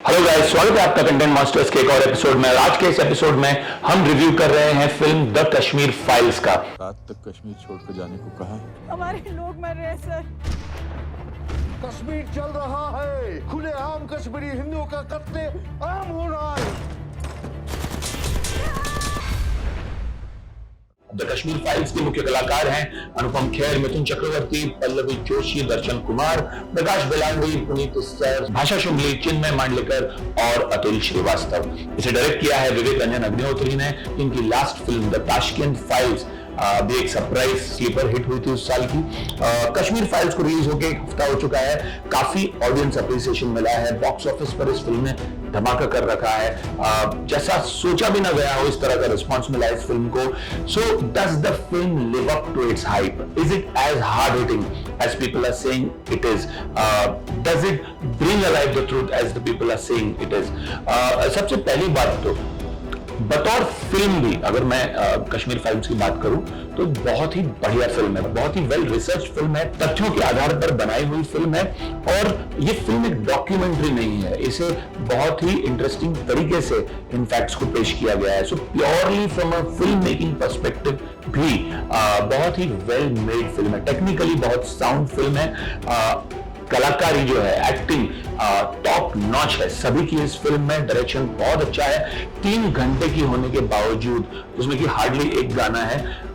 Hello guys, स्वागत है आपका कंटेंट मास्टर्स के एक और एपिसोड में। आज के इस एपिसोड में हम रिव्यू कर रहे हैं फिल्म द कश्मीर फाइल्स का। रात तक कश्मीर छोड़कर जाने को कहा है। हमारे लोग मर रहे हैं सर। कश्मीर चल रहा है, खुलेआम कश्मीरी हिंदुओं का कत्ले आम हो रहा है। द कश्मीर फाइल्स के मुख्य कलाकार हैं अनुपम खेर, मिथुन चक्रवर्ती, पल्लवी जोशी, दर्शन कुमार, प्रकाश बेलांडी, पुनीत सर, भाषा शुक्ली, चिन्मय मांडलेकर और अतुल श्रीवास्तव। इसे डायरेक्ट किया है विवेक रंजन अग्निहोत्री ने। इनकी last film the Tashkent files भी एक सरप्राइज स्लीपर हिट हुई थी उस साल की। कश्मीर फाइल्स को रिलीज होकर एक हफ्ता हो चुका है, काफी ऑडियंस अप्रिसिएशन मिला है। बॉक्स ऑफिस पर इस फिल्म ने धमाका कर रखा है। जैसा सोचा भी ना गया हो इस तरह का रिस्पांस मिला है इस फिल्म को। So does the film live up to its hype? Is it as hard hitting as people are saying it is? Does it bring alive the truth as the people are saying it is? सबसे पहली बात तो बतौर film भी अगर मैं Kashmir files की बात करूं तो बहुत ही बढ़िया फिल्म है, बहुत ही वेल रिसर्च फिल्म है, तथ्यों के आधार पर बनाई हुई फिल्म है। और ये फिल्म एक डॉक्यूमेंट्री नहीं है, इसे बहुत ही इंटरेस्टिंग तरीके से इन फैक्ट्स को पेश किया गया है। So purely from a film making perspective भी बहुत ही वेल मेड फिल्म है, टेक्निकली बहुत साउंड फिल्म है। कलाकारी जो है, एक्टिंग टॉप नॉच है सभी की इस फिल्म में। डायरेक्शन बहुत अच्छा है, 3 घंटे की होने के बावजूद उसमें कि हार्डली एक गाना है।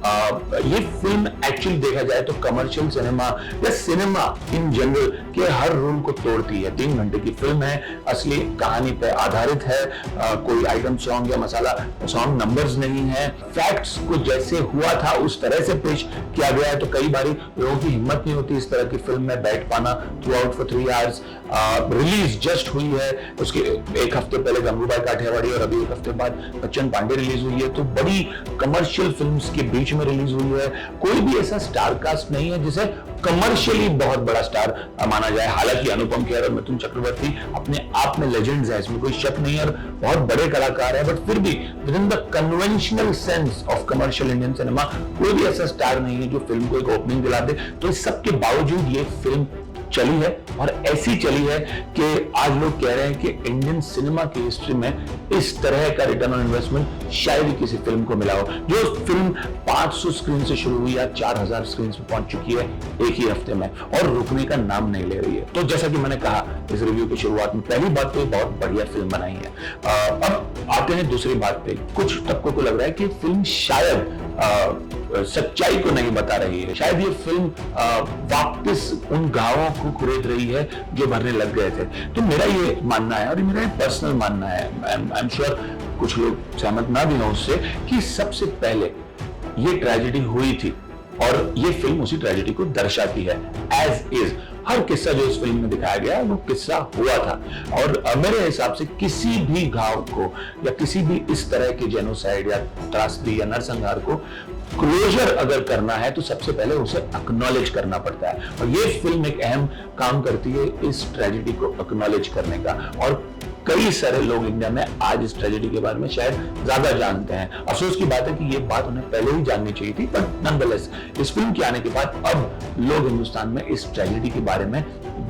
ये फिल्म एक्चुअली देखा जाए तो कमर्शियल सिनेमा या सिनेमा इन जनरल के हर रूल को तोड़ती है। 3 घंटे की फिल्म है, असली कहानी पे आधारित है, कोई आइटम सॉन्ग या मसाला सॉन्ग नंबर्स नहीं है। फैक्ट्स को जैसे हुआ था उस तरह से पेश किया गया है, तो कई बार लोगों की हिम्मत नहीं होती इस तरह की फिल्म में बैठ पाना। Through out for 3 hours release just हुई है, उसके एक हफ्ते पहले गंगूबाई काठियावाड़ी और अभी एक हफ्ते बाद बच्चन पांडे रिलीज हुई है। तो बड़ी कमर्शियल फिल्म्स के बीच में रिलीज हुई है। कोई भी ऐसा स्टार कास्ट नहीं है जिसे कमर्शियली बहुत बड़ा स्टार माना जाए। हालांकि अनुपम खेर और मिथुन चक्रवर्ती अपने आप में लेजेंड्स है, इसमें कोई शक नहीं है, और बहुत बड़े कलाकार है, बट फिर भी with in the conventional sense of commercial Indian cinema कोई भी ऐसा स्टार नहीं है जो फिल्म को एक ओपनिंग दिला दे। तो इस सब के बावजूद ये फिल्म चली है, और ऐसी चली है कि आज लोग कह रहे हैं कि इंडियन सिनेमा की हिस्ट्री में इस तरह का रिटर्न ऑन इन्वेस्टमेंट शायद ही किसी फिल्म को मिला हो। जो फिल्म 500 स्क्रीन से शुरू हुई, आज 4000 स्क्रीन पे पहुंच चुकी है एक ही हफ्ते में, और रुकने का नाम नहीं ले रही है। तो जैसा कि मैंने कहा इस रिव्यू की शुरुआत में, पहली बात तो बहुत बढ़िया फिल्म बनाई है। अब आते हैं दूसरी बात पे। कुछ तबकों को लग रहा है कि फिल्म शायद सच्चाई को नहीं बता रही है, शायद ये फिल्म वापस उन घावों को कुरेद रही है जो भरने लग गए थे। तो मेरा ये मानना है, और ये मेरा पर्सनल मानना है, आई एम श्योर कुछ लोग सहमत ना भी हो उससे, कि सबसे पहले ये ट्रेजेडी हुई थी और ये फिल्म उसी ट्रेजेडी को दर्शाती है एज इज। हर किस्सा जो इस फिल्म में दिखाया गया वो किस्सा हुआ था, और मेरे हिसाब से किसी भी घाव को या किसी भी इस तरह के जेनोसाइड या त्रासदी या नरसंहार को क्लोजर अगर करना है तो सबसे पहले उसे एक्नॉलेज करना पड़ता है, और ये फिल्म एक अहम काम करती है इस ट्रेजेडी को एक्नॉलेज करने का। और कई सारे लोग इंडिया में आज इस ट्रेजेडी के बारे में शायद ज्यादा जानते हैं। अफसोस की बात है कि ये बात उन्हें पहले ही जाननी चाहिए थी, बट नॉनदलेस इस फिल्म के आने के बाद अब लोग हिंदुस्तान में इस ट्रेजेडी के बारे में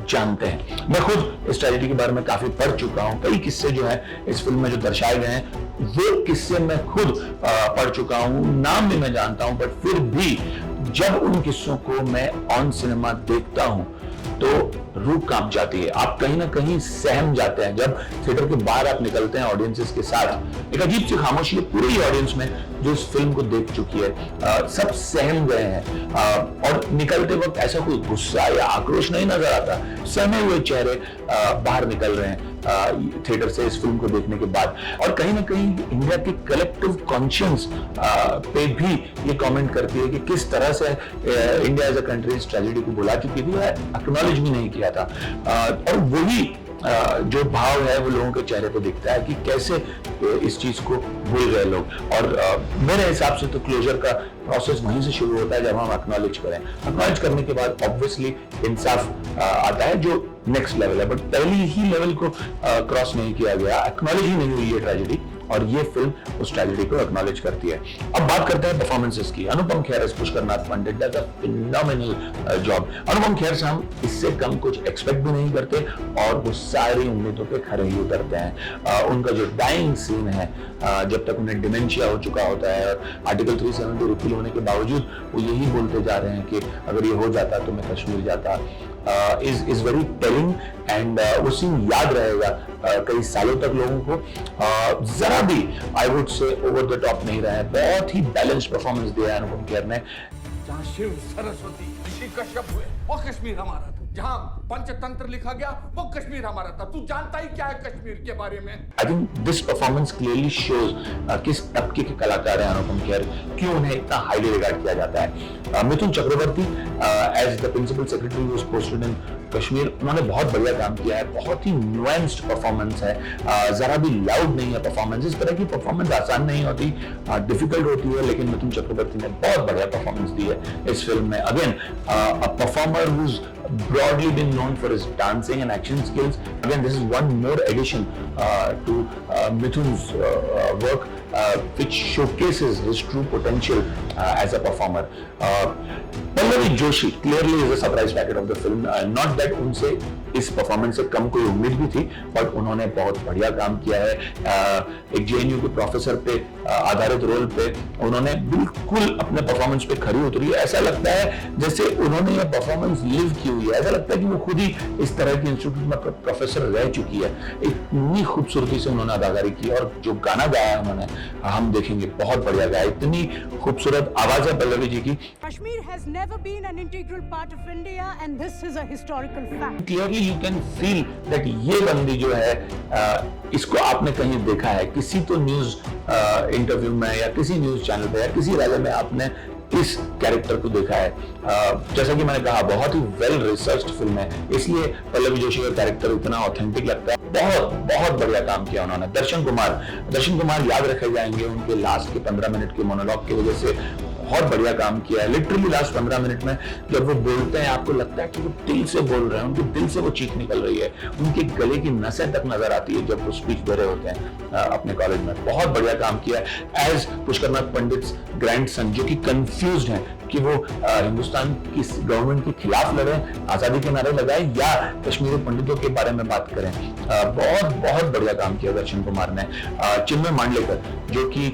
जानते हैं। मैं खुद इस ट्रेजेडी के बारे में काफी पढ़ चुका हूं। कई किस्से जो है इस फिल्म में जो दर्शाए गए हैं वो किस्से मैं खुद पढ़ चुका हूं, नाम भी मैं जानता हूं, बट फिर भी जब उन किस्सों को मैं ऑन सिनेमा देखता हूं तो रूह कांप जाती है। आप कहीं ना कहीं सहम जाते हैं। जब थिएटर के बाहर आप निकलते हैं ऑडियंसेस के साथ, एक अजीब सी खामोशी है पूरी ही ऑडियंस में जो इस फिल्म को देख चुकी है। सब सहम गए हैं, और निकलते वक्त ऐसा कोई गुस्सा या आक्रोश नहीं नजर आता, सहमे हुए चेहरे बाहर निकल रहे हैं थिएटर से इस फिल्म को देखने के बाद। और कहीं ना कहीं इंडिया के कलेक्टिव कॉन्शियंस पे भी ये कमेंट करती है कि किस तरह से इंडिया एज अ कंट्री इस ट्रेजेडी को भुला चुकी थी, एक्नॉलेज भी नहीं किया था। और वही जो भाव है वो लोगों के चेहरे पे दिखता है कि कैसे इस चीज को भूल गए लोग। और मेरे हिसाब से तो क्लोजर का प्रोसेस वहीं से शुरू होता है जब हम एक्नॉलेज करें। एक्नॉलेज करने के बाद ऑब्वियसली इंसाफ आता है, जो नेक्स्ट लेवल है, बट पहली ही लेवल को क्रॉस नहीं किया गया, एक्नॉलेज ही नहीं हुई ये ट्रेजेडी, और ये फिल्म उस ट्रेजेडी को एक्नॉलेज करती है। अब बात करते हैं परफॉर्मेंसेस की। Anupam Kher as Pushkar Nath Pandit does a phenomenal job. Anupam Kher से हम इससे कम कुछ एक्सपेक्ट भी नहीं करते और वो सारी उम्मीदों पे खरे ही उतरते हैं। उनका जो डाइंग सीन है, जब तक उन्हें डिमेंशिया हो चुका होता है और आर्टिकल 370 रिपील होने के बावजूद वो यही बोलते जा रहे हैं कि अगर ये हो जाता तो मैं कश्मीर जाता, is very telling and वो सीन याद रहेगा कई सालों तक लोगों को। जरा भी I would say over the top नहीं रहा है, बहुत ही बैलेंस्ड परफॉर्मेंस दिया है अनुपम खेर ने। जहाँ शिव सरस्वती ऋषि कश्यप हुए वो कश्मीर हमारा था, जहाँ पंचतंत्र लिखा गया वो कश्मीर हमारा था। तू जानता ही क्या है कश्मीर के बारे में? I think this performance clearly shows किस तबके के कलाकार हैं अनुपम खेर, क्यों उन्हें इतना हाईली रिगार्ड किया जाता है। Mithun Chakraborty as the principal secretary was posted in Kashmir, उन्होंने बहुत बढ़िया काम किया है, बहुत ही न्यूएंस्ड परफॉर्मेंस है, जरा भी लाउड नहीं है परफॉर्मेंस। इस तरह की परफॉर्मेंस आसान नहीं होती, डिफिकल्ट होती है, लेकिन मिथुन चक्रवर्ती ने बहुत बढ़िया परफॉर्मेंस दी है इस फिल्म में। Again a performer who's broadly been known for his dancing and action skills. Again, this is one more addition to Mithun's work, which showcases his true potential as a performer. Pallavi Joshi clearly is a surprise packet of the film. Not that उनसे इस performance से कम कोई उम्मीद भी थी, but उन्होंने बहुत बढ़िया काम किया है। एक जेएनयू के प्रोफेसर पे आधारित रोल पे उन्होंने बिल्कुल अपने परफॉर्मेंस पे खरी उतरी है। ऐसा लगता है जैसे उन्होंने ये परफॉर्मेंस लिव की हुई है, ऐसा लगता है कि वो खुद ही इस तरह के इंस्टीट्यूट में प्रोफेसर रह चुकी है। इतनी खूबसूरती से उन्होंने अदाकारी की, और जो गाना गाया उन्होंने हम देखेंगे बहुत बढ़िया गाया। इतनी खूबसूरत आवाज है पल्लवी जी की। Kashmir has never been an integral part of India and this is a historical fact. Clearly you can feel that ये बंदी जो है इसको आपने कहीं देखा है, किसी तो न्यूज इंटरव्यू में या किसी न्यूज चैनल पे या किसी रैली में आपने इस कैरेक्टर को देखा है। जैसा कि मैंने कहा, बहुत ही वेल रिसर्च्ड फिल्म है, इसलिए पल्लवी जोशी का कैरेक्टर इतना ऑथेंटिक लगता है। बहुत बहुत बढ़िया काम किया उन्होंने। दर्शन कुमार याद रखे जाएंगे उनके लास्ट के 15 मिनट के मोनोलॉग की वजह से। बहुत बढ़िया काम किया है। लिटरली लास्ट 15 मिनट में जब वो बोलते हैं, आपको लगता है कि वो दिल से बोल रहे हैं, उनके दिल से वो चीख निकल रही है, उनके गले की नसें तक नजर आती है जब वो स्पीच दे रहे होते हैं अपने कॉलेज में। बहुत बढ़िया काम किया है एज पुष्करनाथ पंडित ग्रैंडसन, जो कि कंफ्यूज्ड हैं कि वो हिंदुस्तान की गवर्नमेंट के खिलाफ लड़े, आजादी के नारे लगाए, या कश्मीरी पंडितों के बारे में बात करें। बहुत बहुत बढ़िया काम किया दर्शन कुमार ने। चिन्मय मांडलेकर, जो कि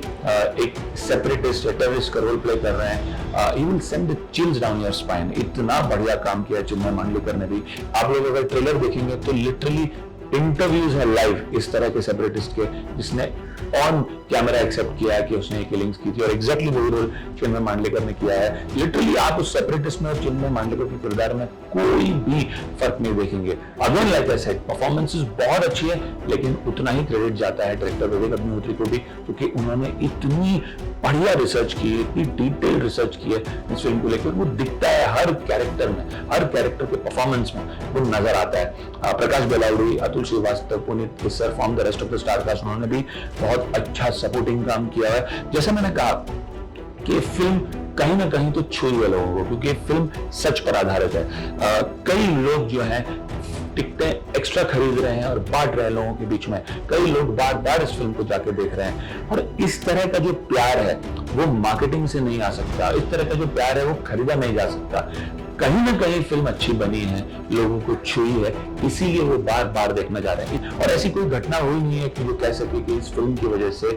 एक सेपरेटिस्ट टेररिस्ट का रोल प्ले कर रहे हैं, he will send the chills down your spine। इतना बढ़िया काम किया चिन्मय मांडलेकर ने भी। आप लोग अगर ट्रेलर देखेंगे तो लिटरली इंटरव्यूज है लाइव इस तरह के सेपरेटिस्ट के, जिसने ऑन कैमरा एक्सेप्ट किया है कि उसने किलिंग्स की थी, और एग्जैक्टली वही रोल चिन्मय मांडलेकर ने किया है। लिटरली आप उस सेपरेटिस्ट में और चिन्मय मांडलेकर के किरदार में कोई भी फर्क नहीं देखेंगे। Again like I said, performances बहुत अच्छी है, लेकिन उतना ही क्रेडिट जाता है डायरेक्टर विवेक अग्निहोत्री को भी, क्योंकि उन्होंने इतनी बढ़िया रिसर्च की, इतनी डिटेल रिसर्च की है इस फिल्म को लेकर। वो दिखता है हर कैरेक्टर में, हर कैरेक्टर के परफॉर्मेंस में वो नजर आता है। Prakash Belawadi, Atul Srivastava, Puneet Issar from the rest of the star cast, उन्होंने भी बहुत अच्छा सपोर्टिंग काम किया है। जैसे मैंने कहा कि फिल्म कहीं ना कहीं तो छू हुए लोगों को, क्योंकि फिल्म सच पर आधारित है। कई लोग जो हैं टिकटें एक्स्ट्रा खरीद रहे हैं और बांट रहे हैं लोगों के बीच में। कई लोग बार बार इस फिल्म को जाके देख रहे हैं, और इस तरह का जो प्यार है वो मार्केटिंग से नहीं आ सकता, इस तरह का जो प्यार है वो खरीदा नहीं जा सकता। कहीं ना कहीं फिल्म अच्छी बनी है, लोगों को छुई है, इसीलिए वो बार बार देखना जा रहे हैं। और ऐसी कोई घटना हुई नहीं है कि वो कह सके कि इस फिल्म की वजह से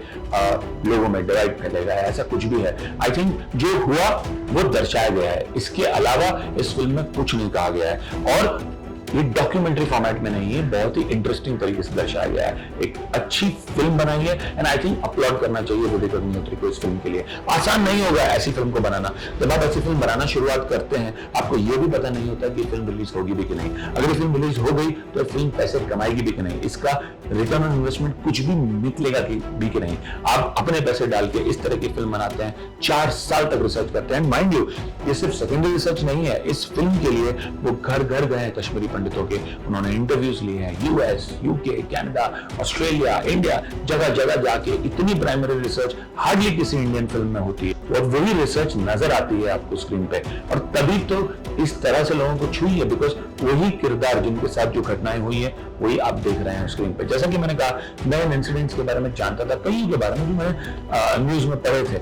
लोगों में डिवाइड फैलेगा, ऐसा कुछ भी है। आई थिंक जो हुआ वो दर्शाया गया है, इसके अलावा इस फिल्म में कुछ नहीं कहा गया है। और ये डॉक्यूमेंट्री फॉर्मेट में नहीं है, बहुत ही इंटरेस्टिंग तरीके से दर्शाया गया है। एक अच्छी फिल्म बनाई है, एंड आई थिंक अपलॉड करना चाहिए विवेक अग्निहोत्री को इस फिल्म के लिए। आसान नहीं होगा ऐसी फिल्म को बनाना। जब आप ऐसी फिल्म बनाना शुरुआत करते हैं, आपको ये भी पता नहीं होता कि फिल्म रिलीज होगी भी कि नहीं। अगर ये फिल्म रिलीज हो गई तो फिल्म पैसे कमाएगी भी कि नहीं, इसका रिटर्न ऑन इन्वेस्टमेंट कुछ भी निकलेगा भी कि नहीं। आप अपने पैसे डाल के इस तरह की फिल्म बनाते हैं, 4 साल तक रिसर्च करते हैं। माइंड यू, ये सिर्फ सेकेंडरी रिसर्च नहीं है, इस फिल्म के लिए वो घर घर गए हैं कश्मीरी पंडित पंडित होके उन्होंने इंटरव्यूज लिए हैं, US, UK, Canada, Australia, India, जगह जगह जाके इतनी प्राइमरी रिसर्च हार्डली किसी इंडियन फिल्म में होती है, और वही रिसर्च नजर आती है आपको स्क्रीन पे, और तभी तो इस तरह से लोगों को छुई है, बिकॉज वही किरदार जिनके साथ जो घटनाएं हुई है वही आप देख रहे हैं स्क्रीन पे। जैसा कि मैंने कहा, मैं इन इंसिडेंट्स के बारे में जानता था, कई के बारे में जो मैंने न्यूज में पढ़े थे,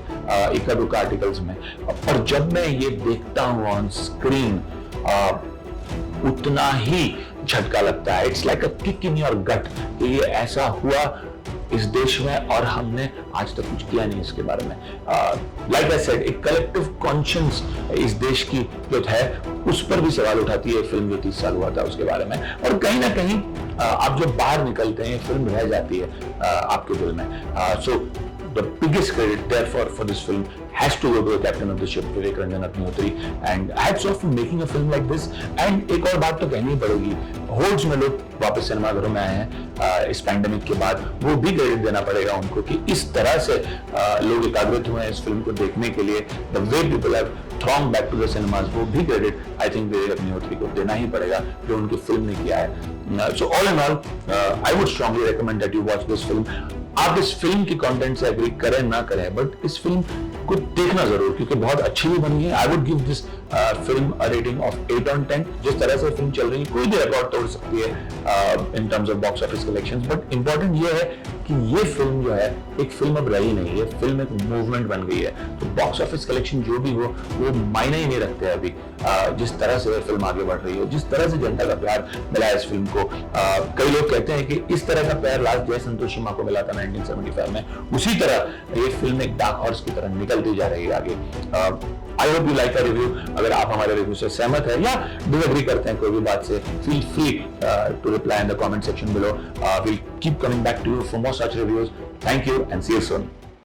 इक्का दुक्का आर्टिकल्स में, और जब मैं ये देखता हूँ ऑन स्क्रीन उतना ही झटका लगता है। It's like a kick in your gut कि ये ऐसा हुआ इस देश में और हमने आज तक कुछ किया नहीं इसके बारे में। लाइक आई सेड, एक कलेक्टिव कॉन्शियंस इस देश की जो है उस पर भी सवाल उठाती है फिल्म जो 30 साल हुआ था उसके बारे में, और कहीं ना कहीं आप जब बाहर निकलते हैं फिल्म रह जाती है आपके दिल में। सो the biggest credit therefore for this film has to go to the captain of the ship, Vivek Ranjan Agnihotri, and hats off for making a film like this। and एक और बात तो कहनी पड़ेगी, होल्ड्स में लोग वापस सिनेमाघरों में आए हैं इस पैंडेमिक के बाद, वो भी क्रेडिट देना पड़ेगा उनको कि इस तरह से लोग एकाग्रित हुए हैं इस फिल्म को देखने के लिए। The way people have thronged back to the cinemas, वो भी credit I think Vivek Agnihotri को देना ही पड़ेगा जो उनकी फिल्म ने किया है। So all in all I would strongly recommend that you watch this film. आप इस फिल्म की कंटेंट से एग्री करें ना करें, बट इस फिल्म को देखना जरूर, क्योंकि बहुत अच्छी भी बनी है। I would give this film a rating of 8 on 10। जिस तरह से फिल्म चल रही है कोई भी रिकॉर्ड तोड़ सकती है in terms of box office collections, but important ये है कि ये फिल्म जो है एक फिल्म अब रही नहीं है, फिल्म एक मूवमेंट बन गई है। तो बॉक्स ऑफिस कलेक्शन जो भी हो वो मायने ही नहीं रखते हैं अभी, जिस तरह से फिल्म आगे बढ़ रही है, जिस तरह से जनता का प्यार मिला है इस फिल्म को। कई लोग कहते हैं कि इस तरह का प्यार लास्ट जय संतोषी माँ को मिला था 1975 में, उसी तरह ये फिल्म एक डार्क हॉर्स की तरह निकलती जा रही है आगे। I hope you like a review. अगर आप हमारे रिव्यू से सहमत है या डिसएग्री करते हैं कोई भी बात से, feel free to reply in the comment section below. Will keep coming back to you for more such reviews. Thank you and see you soon.